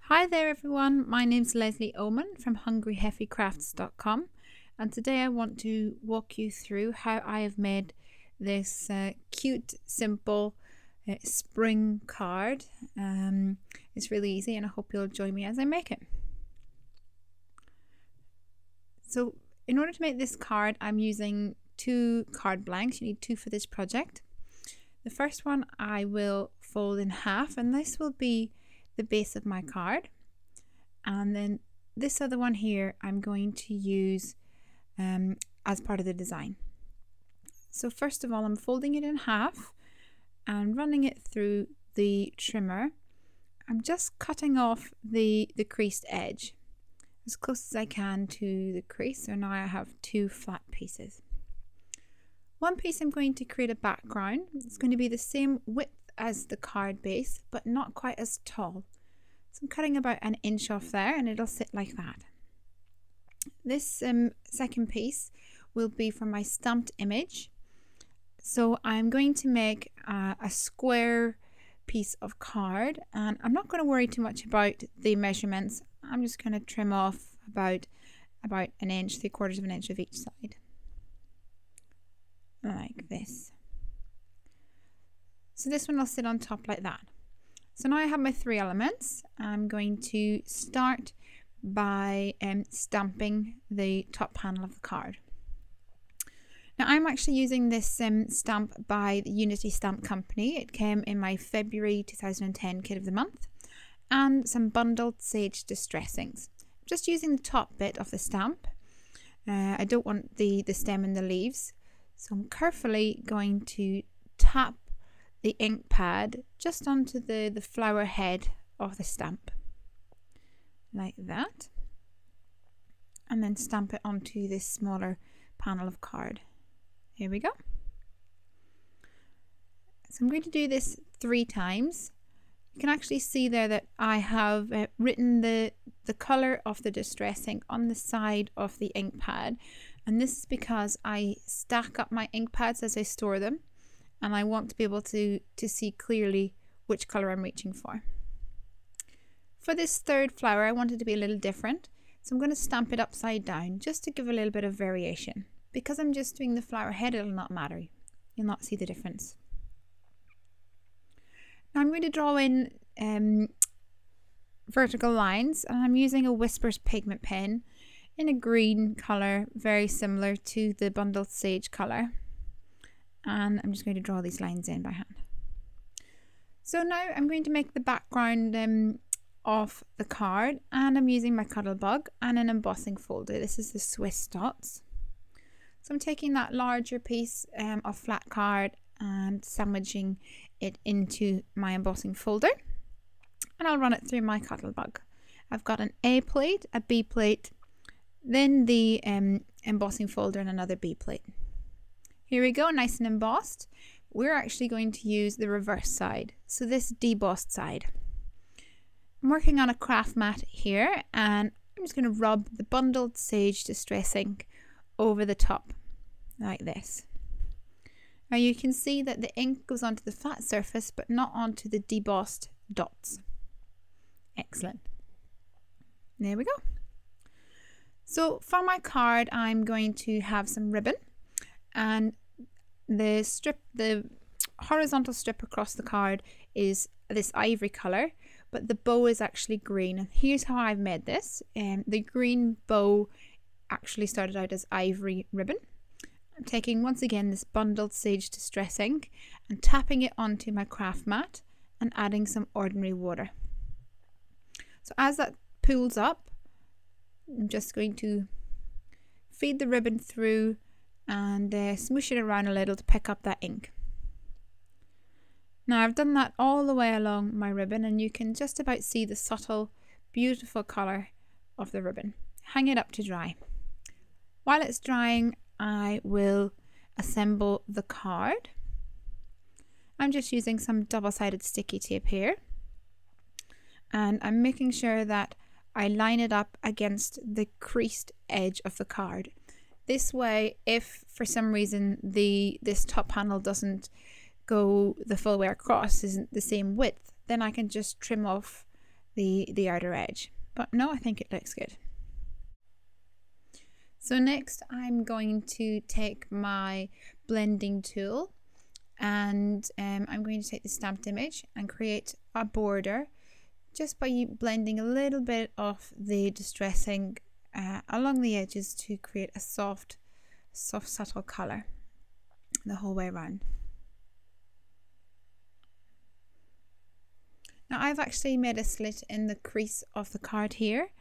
Hi there everyone, my name's Leslie Oman from hungryheffycrafts.com, and today I want to walk you through how I have made this cute, simple spring card. It's really easy and I hope you'll join me as I make it. So in order to make this card, I'm using 2 card blanks. You need 2 for this project. The first one I will fold in half, and this will be the base of my card, and then this other one here I'm going to use as part of the design. So first of all, I'm folding it in half and running it through the trimmer. I'm just cutting off the creased edge as close as I can to the crease. So now I have 2 flat pieces. One piece I'm going to create a background. It's going to be the same width as the card base, but not quite as tall. So I'm cutting about 1 inch off there, and it'll sit like that. This second piece will be for my stamped image. So I'm going to make a square piece of card, and I'm not going to worry too much about the measurements. I'm just going to trim off about 1 inch, 3/4 of an inch of each side, like this. So this one will sit on top like that. So now I have my 3 elements. I'm going to start by stamping the top panel of the card. Now I'm actually using this stamp by the Unity Stamp Company. It came in my February 2010 Kit of the Month, and some bundled sage distressings. I'm just using the top bit of the stamp. I don't want the stem and the leaves, so I'm carefully going to tap the ink pad just onto the flower head of the stamp, like that, and then stamp it onto this smaller panel of card. Here we go. So I'm going to do this 3 times. You can actually see there that I have written the colour of the distressing on the side of the ink pad, and this is because I stack up my ink pads as I store them, and I want to be able to see clearly which colour I'm reaching for. For this third flower, I want it to be a little different, so I'm going to stamp it upside down just to give a little bit of variation. Because I'm just doing the flower head, it'll not matter. You'll not see the difference. Now I'm going to draw in vertical lines, and I'm using a Whispers pigment pen in a green colour, very similar to the bundled sage colour. And I'm just going to draw these lines in by hand. So now I'm going to make the background of the card, and I'm using my Cuttlebug and an embossing folder. This is the Swiss dots. So I'm taking that larger piece of flat card and sandwiching it into my embossing folder, and I'll run it through my Cuttlebug. I've got an A plate, a B plate, then the embossing folder and another B plate. Here we go, nice and embossed. We're actually going to use the reverse side, so this debossed side. I'm working on a craft mat here, and I'm just going to rub the bundled sage distress ink over the top, like this. Now you can see that the ink goes onto the flat surface, but not onto the debossed dots. Excellent. There we go. So for my card, I'm going to have some ribbon, and the horizontal strip across the card is this ivory colour, but the bow is actually green. And here's how I've made this. The green bow actually started out as ivory ribbon. I'm taking once again this bundled sage distress ink and tapping it onto my craft mat and adding some ordinary water. So as that pools up, I'm just going to feed the ribbon through and smoosh it around a little to pick up that ink. Now I've done that all the way along my ribbon, and you can just about see the subtle, beautiful colour of the ribbon. Hang it up to dry. While it's drying, I will assemble the card. I'm just using some double-sided sticky tape here, and I'm making sure that I line it up against the creased edge of the card. This way, if for some reason this top panel doesn't go the full way across, isn't the same width, then I can just trim off the outer edge. But no, I think it looks good. So next I'm going to take my blending tool and I'm going to take the stamped image and create a border just by blending a little bit of the distressing along the edges to create a soft subtle colour the whole way around. Now I've actually made a slit in the crease of the card here,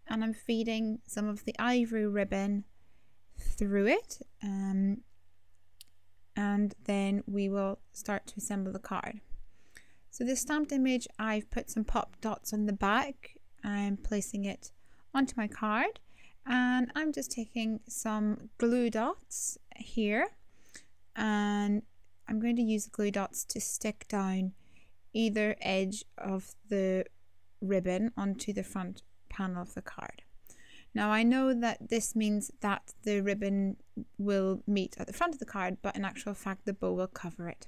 and I'm feeding some of the ivory ribbon through it, and then we will start to assemble the card. So this stamped image, I've put some pop dots on the back. I'm placing it onto my card, and I'm just taking some glue dots here, and I'm going to use the glue dots to stick down either edge of the ribbon onto the front panel of the card. Now I know that this means that the ribbon will meet at the front of the card, but in actual fact the bow will cover it.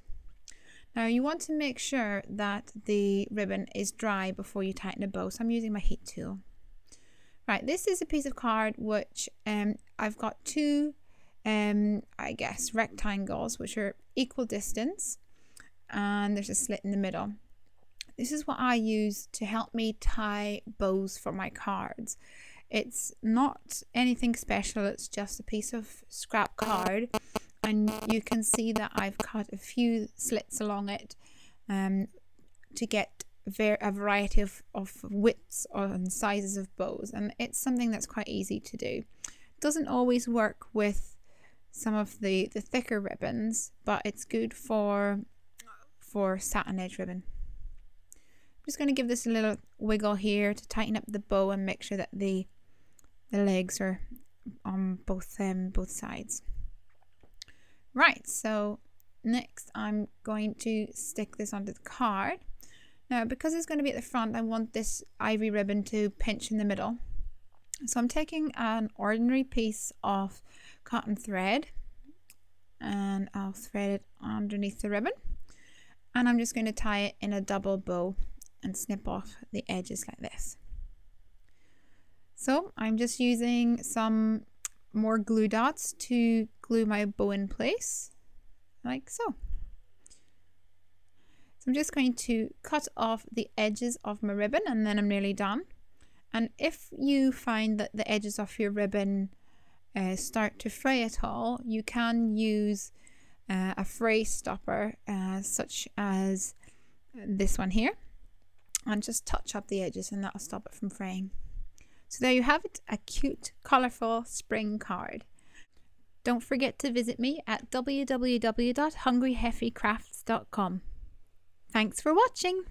Now you want to make sure that the ribbon is dry before you tighten the bow, so I'm using my heat tool. Right, this is a piece of card which I've got two I guess rectangles which are equal distance, and there's a slit in the middle. This is what I use to help me tie bows for my cards. It's not anything special, it's just a piece of scrap card, and you can see that I've cut a few slits along it to get a variety of widths and sizes of bows, and it's something that's quite easy to do. It doesn't always work with some of the thicker ribbons, but it's good for satin edge ribbon. I'm just going to give this a little wiggle here to tighten up the bow and make sure that the legs are on both sides. Right, so next I'm going to stick this onto the card. Now because it's going to be at the front, I want this ivory ribbon to pinch in the middle. So I'm taking an ordinary piece of cotton thread and I'll thread it underneath the ribbon, and I'm just going to tie it in a double bow and snip off the edges like this. So I'm just using some more glue dots to glue my bow in place, like so. So I'm just going to cut off the edges of my ribbon and then I'm nearly done. And if you find that the edges of your ribbon start to fray at all, you can use a fray stopper such as this one here, and just touch up the edges and that'll stop it from fraying. So there you have it, a cute, colourful spring card. Don't forget to visit me at www.hungryheffycrafts.com. Thanks for watching!